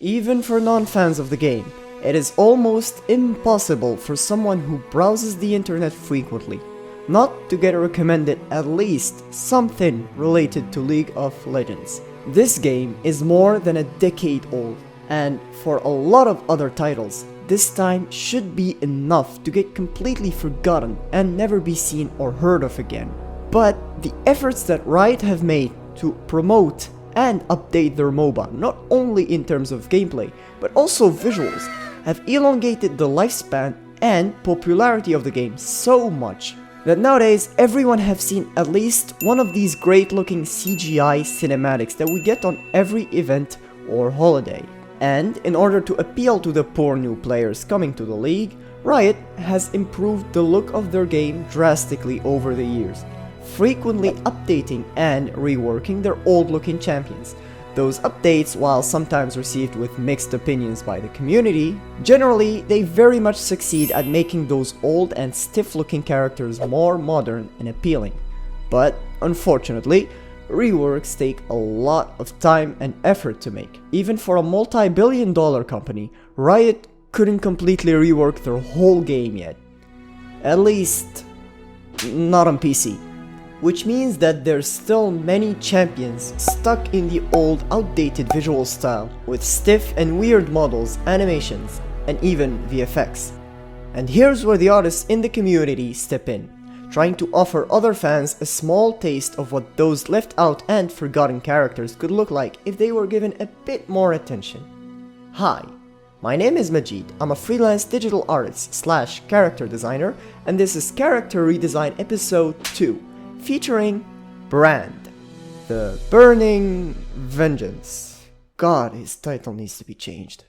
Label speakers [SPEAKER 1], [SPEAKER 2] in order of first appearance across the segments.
[SPEAKER 1] Even for non-fans of the game, it is almost impossible for someone who browses the internet frequently not to get recommended at least something related to League of Legends. This game is more than a decade old, and for a lot of other titles, this time should be enough to get completely forgotten and never be seen or heard of again. But the efforts that Riot have made to promote and update their MOBA, not only in terms of gameplay, but also visuals, have elongated the lifespan and popularity of the game so much that nowadays everyone have seen at least one of these great looking CGI cinematics that we get on every event or holiday. And in order to appeal to the poor new players coming to the league, Riot has improved the look of their game drastically over the years, frequently updating and reworking their old looking champions. Those updates, while sometimes received with mixed opinions by the community, generally they very much succeed at making those old and stiff looking characters more modern and appealing. But unfortunately, reworks take a lot of time and effort to make. Even for a multi-billion-dollar company, Riot couldn't completely rework their whole game yet. At least, not on PC. Which means that there's still many champions stuck in the old outdated visual style with stiff and weird models, animations, and even VFX. And here's where the artists in the community step in, trying to offer other fans a small taste of what those left out and forgotten characters could look like if they were given a bit more attention. Hi, my name is Majid. I'm a freelance digital artist / character designer, and this is Character Redesign episode 2. Featuring Brand, the Burning Vengeance. God, his title needs to be changed.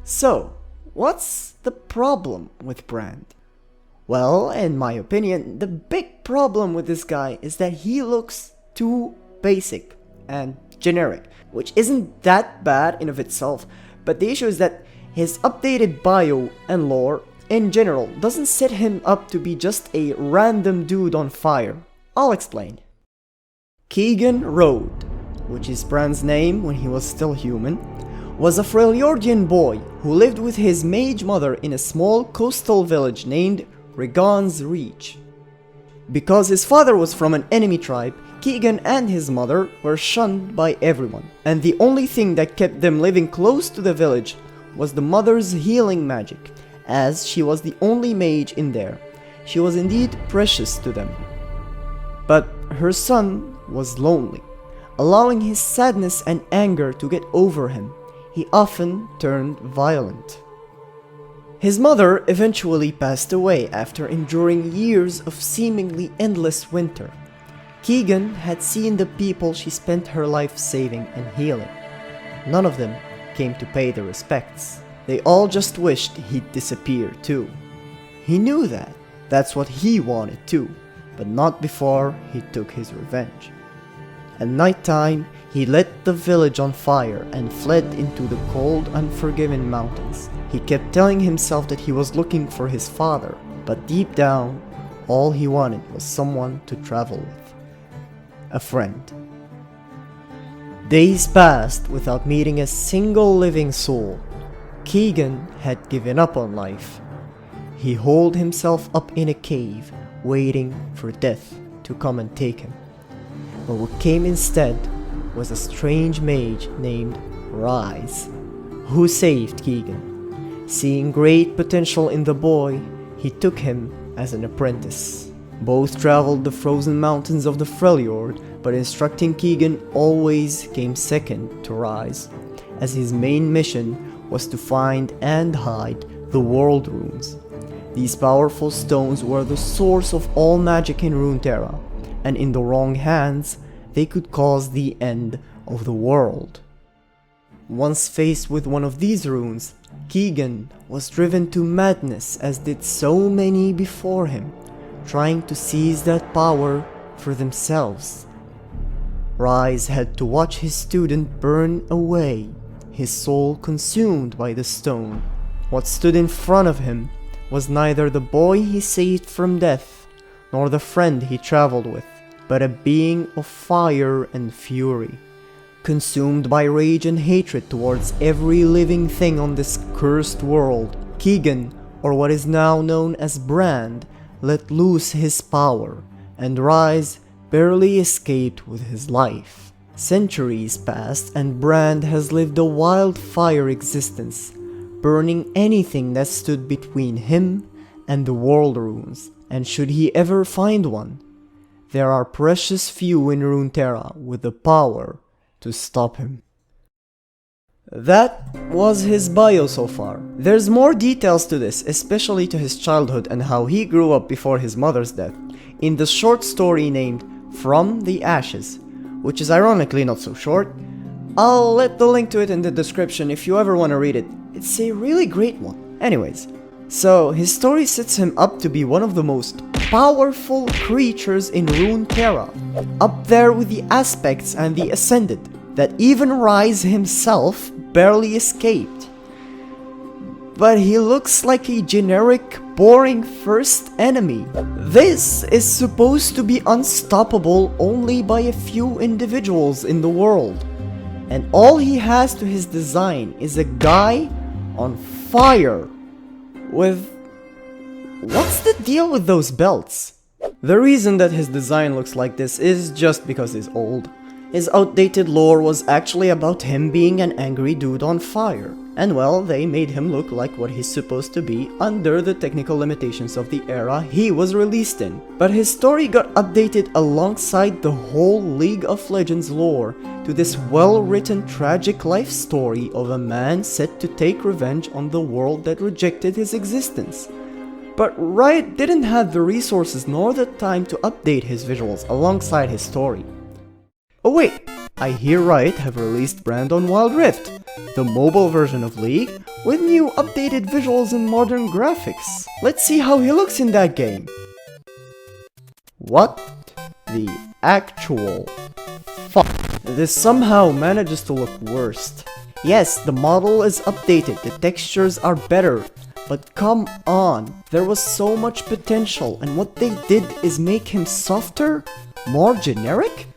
[SPEAKER 1] So, what's the problem with Brand? Well, in my opinion, the big problem with this guy is that he looks too basic and generic, which isn't that bad in of itself, but the issue is that his updated bio and lore in general doesn't set him up to be just a random dude on fire. I'll explain. Keegan Rode, which is Brand's name when he was still human, was a Freljordian boy who lived with his mage mother in a small coastal village named Regan's Reach. Because his father was from an enemy tribe, Keegan and his mother were shunned by everyone, and the only thing that kept them living close to the village was the mother's healing magic, as she was the only mage in there. She was indeed precious to them. But her son was lonely. Allowing his sadness and anger to get over him, he often turned violent. His mother eventually passed away after enduring years of seemingly endless winter. Keegan had seen the people she spent her life saving and healing. None of them came to pay the respects. They all just wished he'd disappear too. He knew that. That's what he wanted too, but not before he took his revenge. At nighttime, he lit the village on fire and fled into the cold, unforgiving mountains. He kept telling himself that he was looking for his father, but deep down, all he wanted was someone to travel with. A friend. Days passed without meeting a single living soul. Keegan had given up on life. He holed himself up in a cave, waiting for death to come and take him. But what came instead was a strange mage named Rise, who saved Keegan. Seeing great potential in the boy, he took him as an apprentice. Both traveled the frozen mountains of the Freljord, but instructing Keegan always came second to Rise, as his main mission was to find and hide the World Runes. These powerful stones were the source of all magic in Runeterra, and in the wrong hands, they could cause the end of the world. Once faced with one of these runes, Keegan was driven to madness, as did so many before him, trying to seize that power for themselves. Rise had to watch his student burn away, his soul consumed by the stone. What stood in front of him was neither the boy he saved from death, nor the friend he traveled with, but a being of fire and fury. Consumed by rage and hatred towards every living thing on this cursed world, Keegan, or what is now known as Brand, let loose his power, and Rise barely escaped with his life. Centuries passed and Brand has lived a wildfire existence, burning anything that stood between him and the world runes, and should he ever find one, there are precious few in Runeterra with the power to stop him. That was his bio so far. There's more details to this, especially to his childhood and how he grew up before his mother's death, in the short story named From the Ashes, which is ironically not so short. I'll let the link to it in the description if you ever want to read it. It's a really great one. Anyways, so his story sets him up to be one of the most powerful creatures in Runeterra, up there with the Aspects and the Ascended, that even Rise himself barely escaped. But he looks like a generic, boring first enemy. This is supposed to be unstoppable only by a few individuals in the world. And all he has to his design is a guy on fire with... What's the deal with those belts? The reason that his design looks like this is just because he's old. His outdated lore was actually about him being an angry dude on fire. And well, they made him look like what he's supposed to be under the technical limitations of the era he was released in. But his story got updated alongside the whole League of Legends lore to this well-written tragic life story of a man set to take revenge on the world that rejected his existence. But Riot didn't have the resources nor the time to update his visuals alongside his story. Oh wait, I hear Riot have released Brand on Wild Rift, the mobile version of League, with new updated visuals and modern graphics. Let's see how he looks in that game. What the actual fuck? This somehow manages to look worse. Yes, the model is updated, the textures are better, but come on, there was so much potential, and what they did is make him softer, more generic?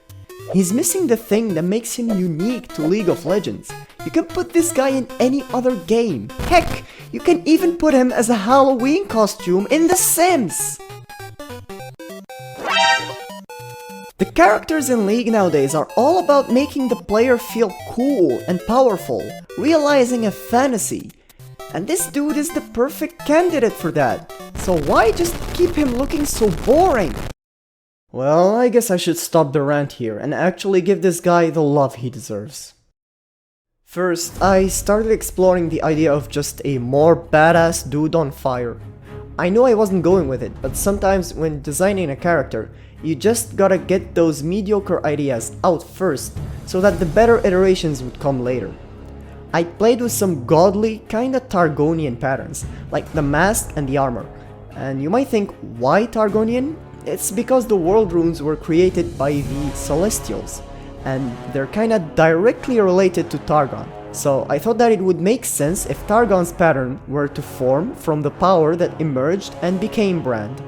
[SPEAKER 1] He's missing the thing that makes him unique to League of Legends. You can put this guy in any other game. Heck, you can even put him as a Halloween costume in The Sims! The characters in League nowadays are all about making the player feel cool and powerful, realizing a fantasy. And this dude is the perfect candidate for that. So why just keep him looking so boring? Well, I guess I should stop the rant here and actually give this guy the love he deserves. First, I started exploring the idea of just a more badass dude on fire. I knew I wasn't going with it, but sometimes when designing a character, you just gotta get those mediocre ideas out first, so that the better iterations would come later. I played with some godly, kinda Targonian patterns, like the mask and the armor. And you might think, why Targonian? It's because the world runes were created by the Celestials, and they're kinda directly related to Targon. So I thought that it would make sense if Targon's pattern were to form from the power that emerged and became Brand.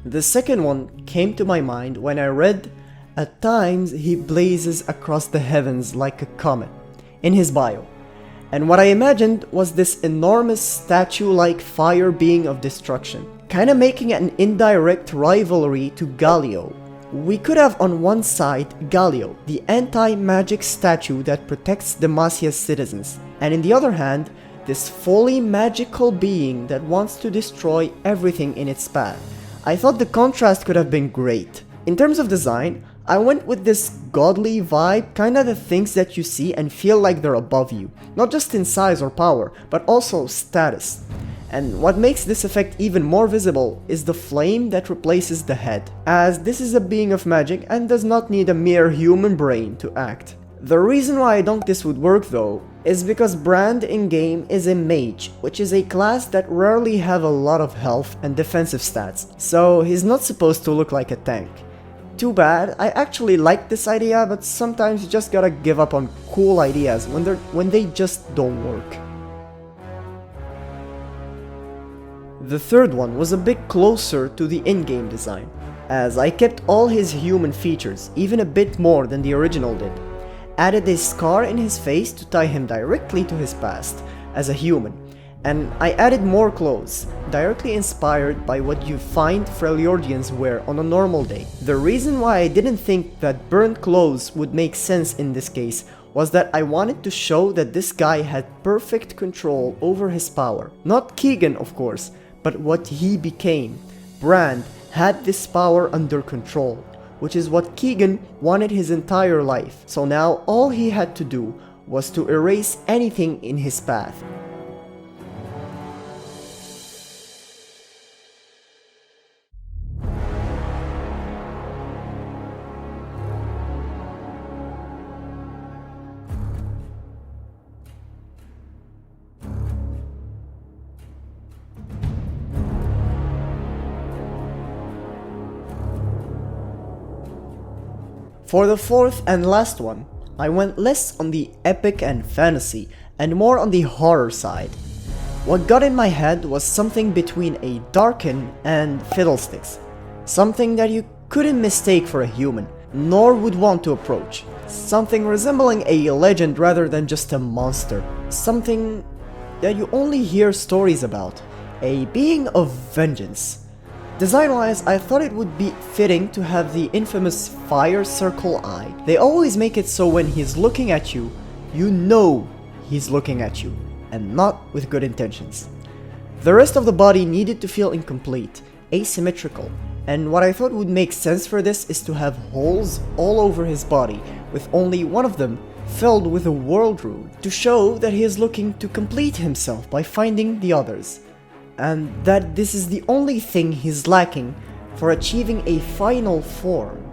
[SPEAKER 1] The second one came to my mind when I read, "At times he blazes across the heavens like a comet," in his bio. And what I imagined was this enormous statue-like fire being of destruction, kinda making it an indirect rivalry to Galio. We could have on one side Galio, the anti-magic statue that protects Demasia's citizens, and in the other hand, this fully magical being that wants to destroy everything in its path. I thought the contrast could have been great. In terms of design, I went with this godly vibe, kinda the things that you see and feel like they're above you, not just in size or power, but also status. And what makes this effect even more visible is the flame that replaces the head, as this is a being of magic and does not need a mere human brain to act. The reason why I don't think this would work though, is because Brand in-game is a mage, which is a class that rarely have a lot of health and defensive stats, so he's not supposed to look like a tank. Too bad. I actually like this idea, but sometimes you just gotta give up on cool ideas when they just don't work. The third one was a bit closer to the in-game design, as I kept all his human features, even a bit more than the original did. Added a scar in his face to tie him directly to his past as a human, and I added more clothes, directly inspired by what you find Freljordians wear on a normal day. The reason why I didn't think that burnt clothes would make sense in this case was that I wanted to show that this guy had perfect control over his power. Not Keegan, of course, but what he became. Brand had this power under control, which is what Keegan wanted his entire life. So now all he had to do was to erase anything in his path. For the fourth and last one, I went less on the epic and fantasy and more on the horror side. What got in my head was something between a Darken and Fiddlesticks. Something that you couldn't mistake for a human, nor would want to approach. Something resembling a legend rather than just a monster. Something that you only hear stories about. A being of vengeance. Design-wise, I thought it would be fitting to have the infamous fire circle eye. They always make it so when he's looking at you, you know he's looking at you, and not with good intentions. The rest of the body needed to feel incomplete, asymmetrical, and what I thought would make sense for this is to have holes all over his body, with only one of them filled with a world rune, to show that he is looking to complete himself by finding the others. And that this is the only thing he's lacking for achieving a final form.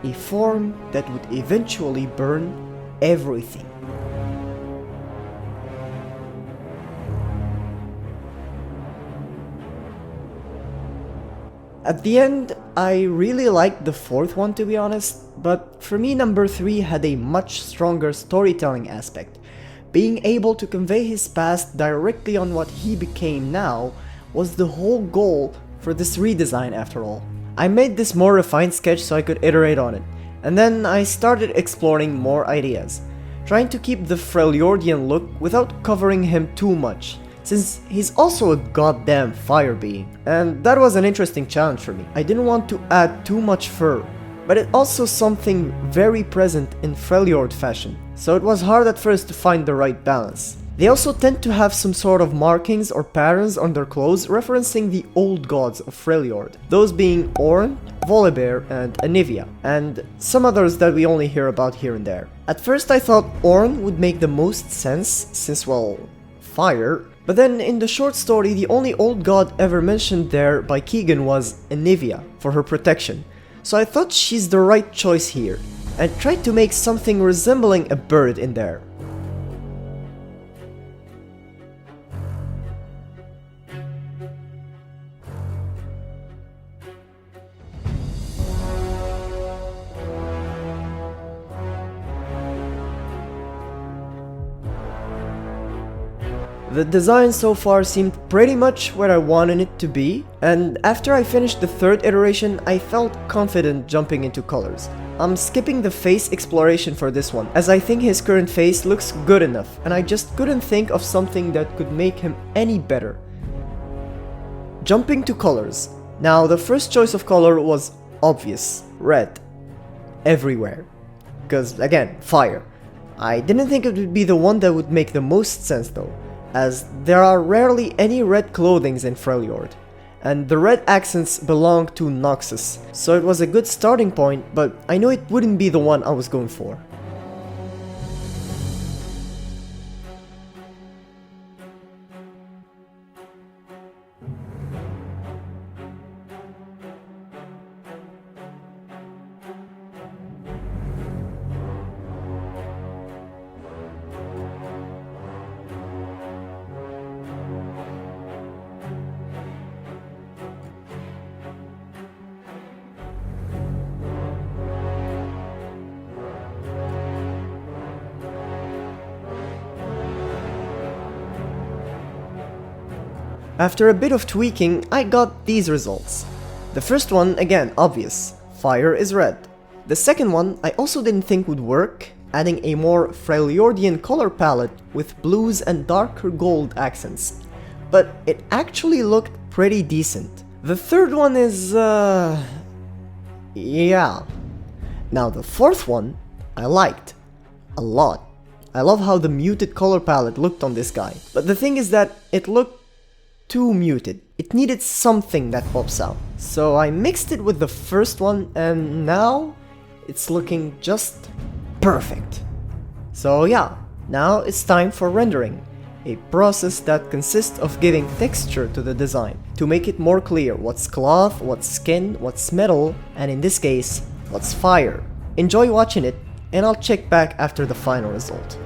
[SPEAKER 1] A form that would eventually burn everything. At the end, I really liked the fourth one to be honest, but for me number 3 had a much stronger storytelling aspect. Being able to convey his past directly on what he became now was the whole goal for this redesign after all. I made this more refined sketch so I could iterate on it, and then I started exploring more ideas, trying to keep the Freljordian look without covering him too much, since he's also a goddamn fire being, and that was an interesting challenge for me. I didn't want to add too much fur, but it's also something very present in Freljord fashion, so it was hard at first to find the right balance. They also tend to have some sort of markings or patterns on their clothes referencing the old gods of Freljord, those being Ornn, Volibear and Anivia, and some others that we only hear about here and there. At first I thought Ornn would make the most sense, since well, fire, but then in the short story the only old god ever mentioned there by Keegan was Anivia, for her protection, so I thought she's the right choice here, and tried to make something resembling a bird in there. The design so far seemed pretty much where I wanted it to be, and after I finished the third iteration I felt confident jumping into colors. I'm skipping the face exploration for this one, as I think his current face looks good enough, and I just couldn't think of something that could make him any better. Jumping to colors. Now the first choice of color was obvious, red. Everywhere. Because again, fire. I didn't think it would be the one that would make the most sense though, as there are rarely any red clothings in Freljord, and the red accents belong to Noxus, so it was a good starting point, but I know it wouldn't be the one I was going for. After a bit of tweaking, I got these results. The first one, again, obvious. Fire is red. The second one, I also didn't think would work, adding a more Freljordian color palette with blues and darker gold accents. But it actually looked pretty decent. The third one is, yeah. Now the fourth one, I liked. A lot. I love how the muted color palette looked on this guy. But the thing is that it looked too muted. It needed something that pops out. So I mixed it with the first one and now it's looking just perfect. So yeah, now it's time for rendering. A process that consists of giving texture to the design to make it more clear what's cloth, what's skin, what's metal, and in this case, what's fire. Enjoy watching it and I'll check back after the final result.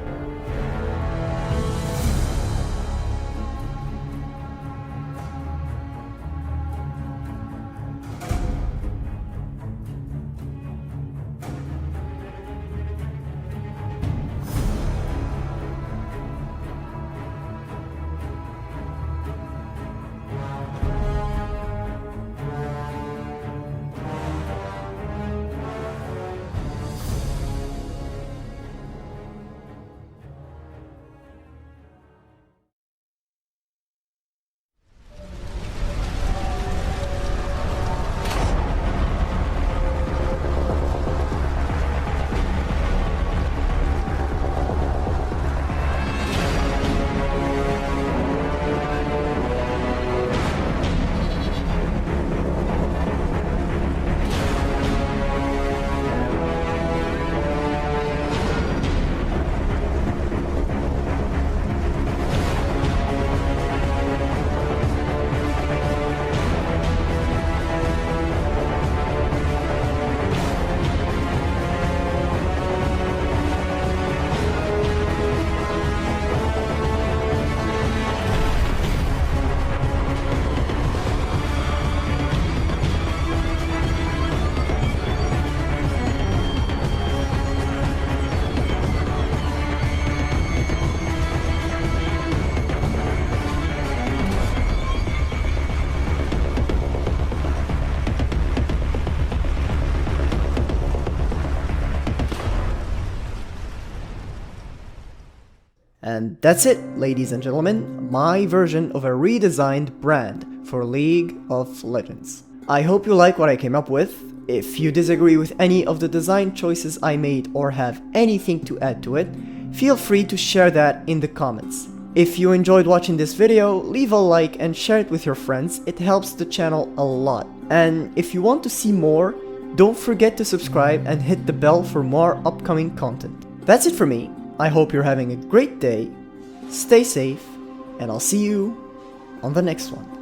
[SPEAKER 1] And that's it, ladies and gentlemen, my version of a redesigned brand for League of Legends. I hope you like what I came up with. If you disagree with any of the design choices I made or have anything to add to it, feel free to share that in the comments. If you enjoyed watching this video, leave a like and share it with your friends, it helps the channel a lot. And if you want to see more, don't forget to subscribe and hit the bell for more upcoming content. That's it for me. I hope you're having a great day, stay safe, and I'll see you on the next one.